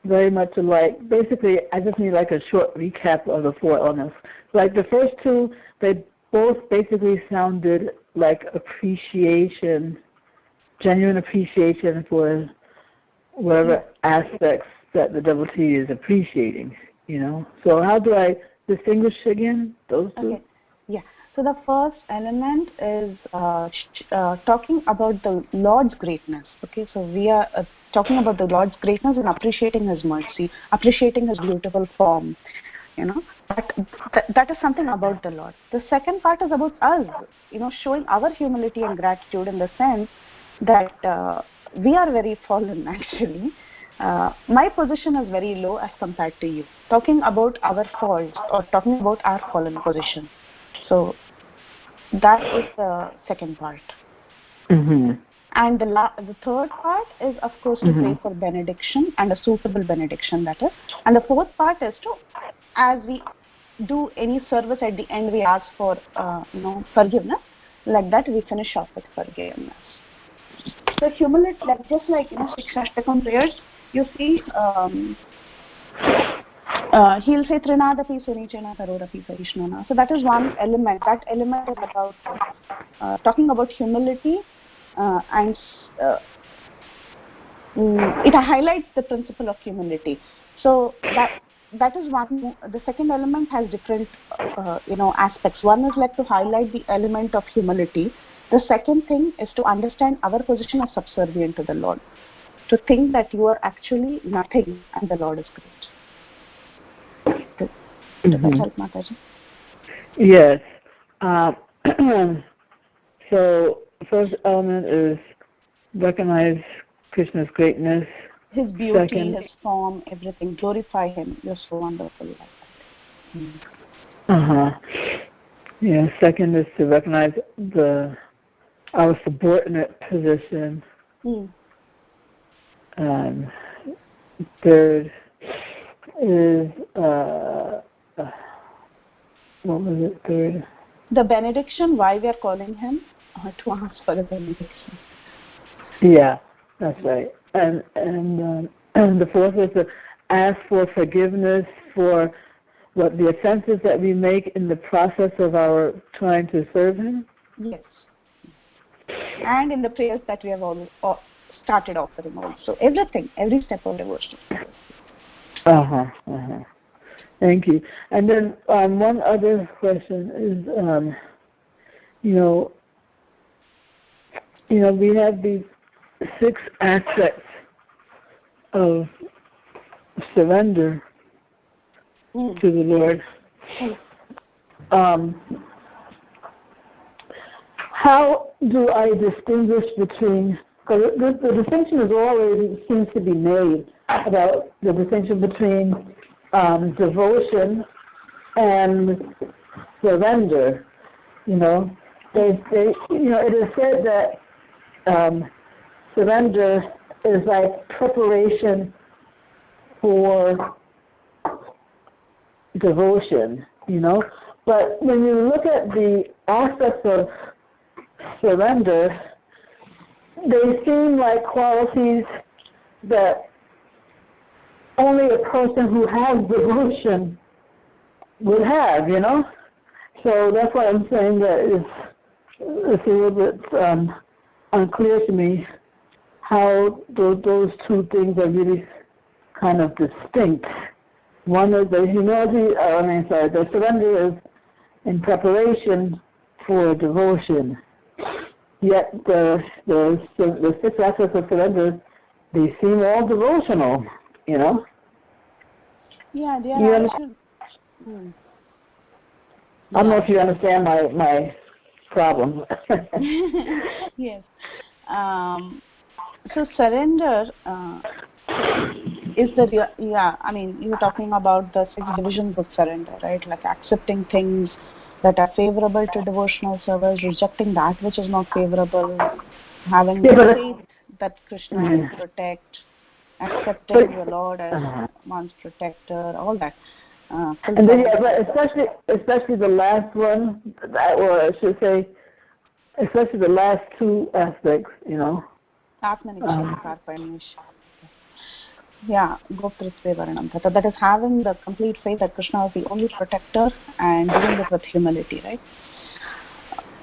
E: very much alike. Basically, I just need like a short recap of the 4 elements. Like the first 2, they both basically sounded like appreciation genuine appreciation for whatever aspects that the devotee is appreciating, So how do I distinguish again those two?
B: Okay. Yeah. So the first element is talking about the Lord's greatness. Okay. So we are talking about the Lord's greatness and appreciating His mercy, appreciating His beautiful form. That is something about the Lord. The second part is about us, showing our humility and gratitude in the sense that we are very fallen actually. My position is very low as compared to you. Talking about our faults or talking about our fallen position. So that is the second part.
E: Mm-hmm.
B: And the third part is, of course, to pray for benediction and a suitable benediction, that is. And the fourth part is to, as we do any service at the end, we ask for forgiveness. Like that, we finish off with forgiveness. So humility, just like Shikshashtakam prayers, you see, he'll say Trinadapi Sunichena Karorapi Sarishnana. So that is one element. That element is about talking about humility, and it highlights the principle of humility. So that is one. The second element has different aspects. One is like to highlight the element of humility. The second thing is to understand our position as subservient to the Lord, to think that you are actually nothing and the Lord is great. Does that help, Mataji?
E: Yes. So first element is recognize Krishna's greatness.
B: His beauty, his form, everything. Glorify Him. You're so wonderful like that.
E: Yeah. Second is to recognize our subordinate position. Third is what was it? Third.
B: The benediction. Why we are calling him to ask for the benediction.
E: Yeah, that's right. And the fourth is to ask for forgiveness for what the offenses that we make in the process of our trying to serve Him.
B: Yes. And in the prayers that we have all started offering also. Everything, every step of devotion.
E: Thank you. And then one other question is, we have these 6 aspects of surrender to the Lord. How do I distinguish between, because the distinction is always seems to be made about the distinction between devotion and surrender. It is said that surrender is like preparation for devotion, But when you look at the aspects of surrender, they seem like qualities that only a person who has devotion would have, So that's why I'm saying that it's a little bit unclear to me how those two things are really kind of distinct. One is the humility, the surrender is in preparation for devotion. Yet the 6 aspects of surrender, they seem all devotional,
B: Yeah, they are actually...
E: I don't know if you understand my problem.
B: Yes. So surrender is you're talking about the 6 divisions of surrender, right? Like accepting things that are favorable to devotional service, rejecting that which is not favorable, having faith that Krishna will protect, accepting the Lord as one's protector, all that.
E: And then, especially the last one, or I should say, especially the last 2 aspects,
B: Yeah, that is having the complete faith that Krishna is the only protector and doing it with humility, right?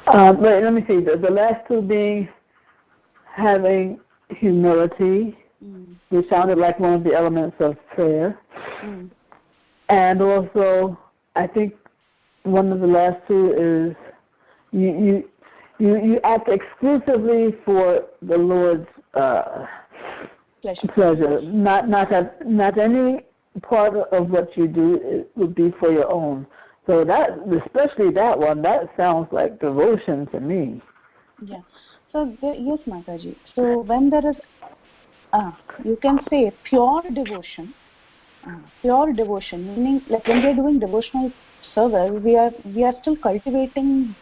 E: But let me see, the last 2 being having humility, which sounded like one of the elements of prayer. And also, I think one of the last two is you act exclusively for the Lord's pleasure. Not any part of what you do it would be for your own. So that, especially that one, that sounds like devotion to me.
B: Yeah. So yes, Mataji. So when there is, you can say pure devotion. Pure devotion, meaning like when we are doing devotional service, we are still cultivating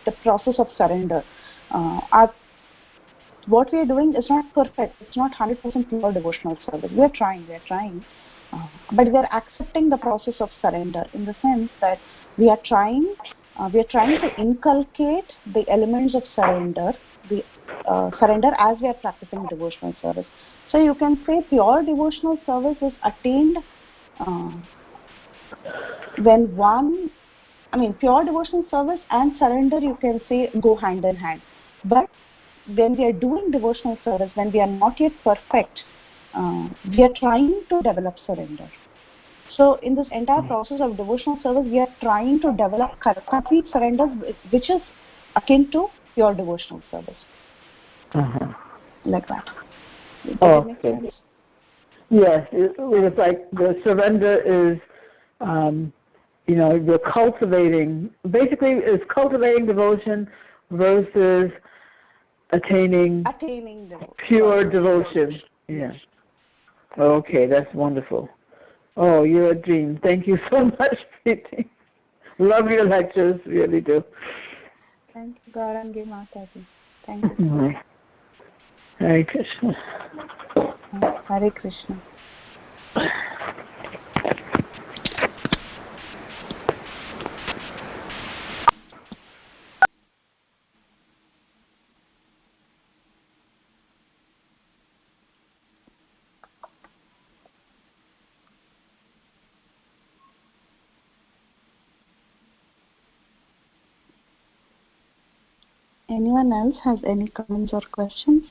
B: the process of surrender. What we are doing is not perfect. It's not 100% pure devotional service. We are trying, but we are accepting the process of surrender in the sense that we are trying to inculcate the elements of surrender, surrender as we are practicing devotional service. So you can say pure devotional service is attained when pure devotional service and surrender, you can say, go hand in hand. But when we are doing devotional service, when we are not yet perfect, we are trying to develop surrender. So in this entire process of devotional service, we are trying to develop complete surrender, which is akin to pure devotional service. Like that. Does it make sense?
E: Yes, it's like the surrender is, you're cultivating, basically it's cultivating devotion versus attaining devotion. Pure devotion. Yeah. Okay, that's wonderful. Oh, you're a dream. Thank you so much, Preethi. Love your lectures, really do.
B: Thank you, Gaurangi Mataji. Thank you.
E: Hare Krishna.
B: Hare Krishna. Anyone else has any comments or questions?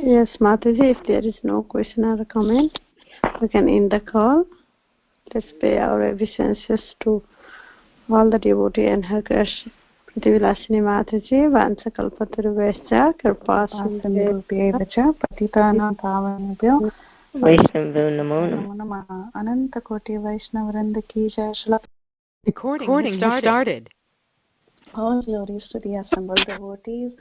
A: Yes, Mataji, if there is no question or comment, we can end the call. Let's pay our obeisances to all the devotees and her grace. Preethi Vilasini Mataji, Vansa Kalpataruvescha, Kripa
B: Sindhubhyevacha, Patitanam Pavanebhyo,
D: Vaishnava Namo
B: Namah. Ananta Koti Vaishnavrinda ki jai.
F: Recording has started.
B: All glories to the assembled devotees.